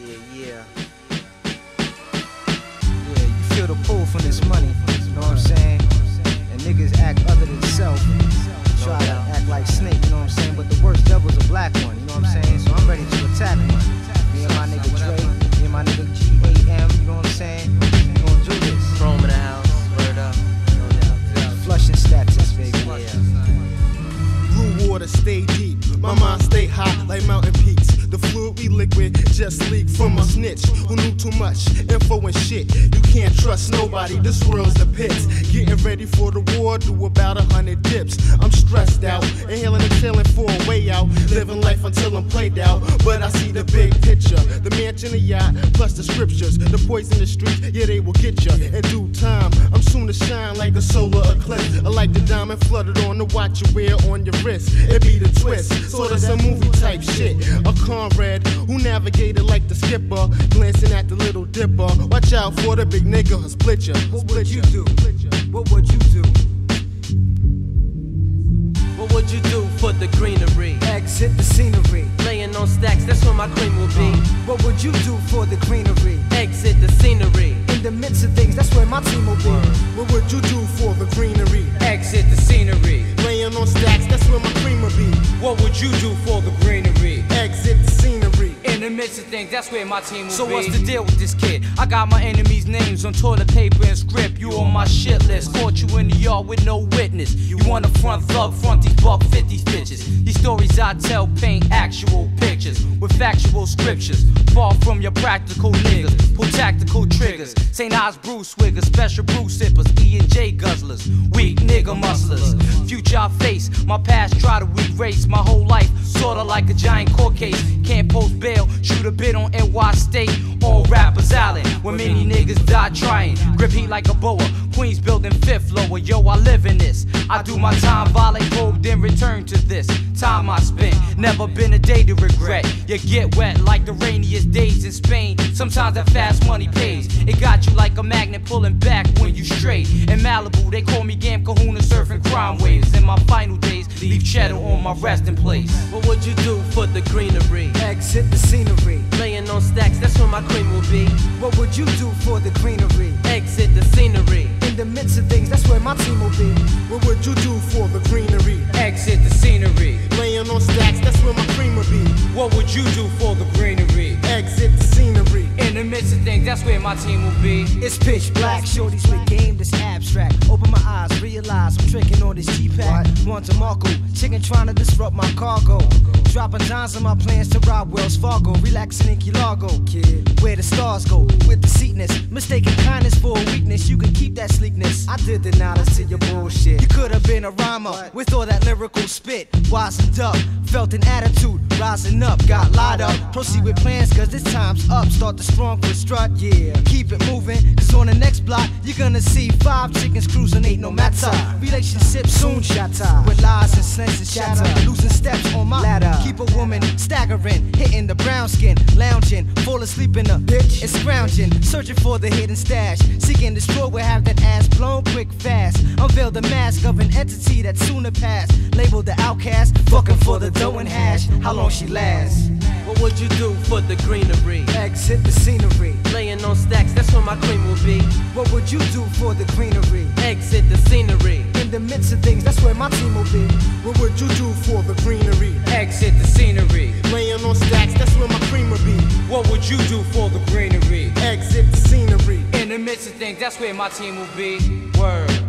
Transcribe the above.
Yeah, you feel the pull from this money, you know what I'm saying? And niggas act other than self, try to act like Snake, you know what I'm saying? But the worst devil's a black one, you know what I'm saying? So I'm ready to attack one. Me and my nigga Dre, me and my nigga GAM, you know what I'm saying? We gon' do this. Chrome in the house, word up. Flushing status, baby. Blue water stay deep, my mind stay high like mountain peaks. The fluid we liquid just leaked from a snitch who knew too much info and shit. You can't trust nobody, this world's the pits. Getting ready for the war, do about 100 dips. I'm stressed out, inhaling and chilling for a way out. Living life until I'm played out, but I see the big picture. The mansion, the yacht, plus the scriptures. The poison, the streets, yeah, they will get you. In due time, I'm soon to shine like a solar eclipse. I like the diamond flooded on the watch you wear on your wrist. It be the twist, so that's a movie type shit. A comrade who navigated like the skipper, glancing at the little dipper. Watch out for the big nigga who'll split ya. What would you do? What would you do? What would you do for the greenery? Exit the scenery. Laying on stacks, that's where my cream will be. What would you do for the greenery? Exit the scenery. In the midst of things, that's where my team will be. What would you do for the greenery? Exit the scenery. Laying on stacks, that's where my cream will be. What would you do for the greenery? Exit the scenery. In the midst of things, that's where my team will be. So what's the deal with this kid? I got my enemies' names on toilet paper and script. You on my shit list. Caught you in the yard with no witness. You wanna front thug, front these buck 50 stitches. These stories I tell paint actual pictures with factual scriptures. Far from your practical niggas. Pull tactical triggers. St. Ives Bruce Swiggers. Special brew sippers. E&J guzzlers. Weak nigga musclers. Future I face. My past try to erase my whole life. Sorta like a giant court case. Can't post bail. Shoot a bit on NY State. On Rappers Island. Where many niggas die trying. Grip heat like a boa. Queens building fifth lower. Yo, I live in this. I do my time, violate code, then return to this. Time I spent. Never been a day to regret. You get wet like the rainiest days in Spain. Sometimes that fast money pays. It got you like a magnet pulling back when you straight. In Malibu, they call me Gam Kahuna surfing crime waves. In my final days, leave cheddar on my resting place. What would you do for the greenery? Exit the scenery. Laying on stacks, that's where my cream will be. What would you do for the greenery? Exit the scenery. In the midst of things, that's where my team will be. What would you do for the greenery? Exit the scenery. Laying on stacks, that's where my cream will be. What would you do for the greenery? Exit the scenery. In the midst of things, that's where my team will be. It's pitch black, shorties with game that's abstract. Open my eyes, realize I'm tricking on this G-Pack. One to Marco, chicken trying to disrupt my cargo. Dropping dimes on my plans to rob Wells Fargo. Relaxing in Key Largo, kid. Where the stars go, with the seatness. Mistaking kindness for a weakness, you can keep that sleekness. I did the knowledge to your bullshit. You could have been a rhymer with all that lyrical spit. Wisened up, felt an attitude, rising up, got light up. Proceed with plans, cause this time's up. Start the strong foot strut, yeah. Keep it moving, cause on the next block, you're gonna see 5 chickens cruising, ain't no matter. Relationships soon shatter, with lies and senses shatter. Losing steps on my ladder. Keep a woman staggering, hitting the brown skin, lounging, fall asleep in the bitch and scrounging, searching for the hidden stash, seeking the straw will have that ass blown quick fast. Unveil the mask of an entity that's soon to pass. Label the outcast, fucking for the dough and hash. How long she lasts? What would you do for the greenery? Exit the scenery. Laying on stacks, that's where my cream will be. What would you do for the greenery? Exit the scenery. In the midst of things, that's where my team will be. What would you do for the greenery? Exit the scenery. Laying on stacks, that's where my cream will be. What would you do for the greenery? Exit the scenery. In the midst of things, that's where my team will be. Word.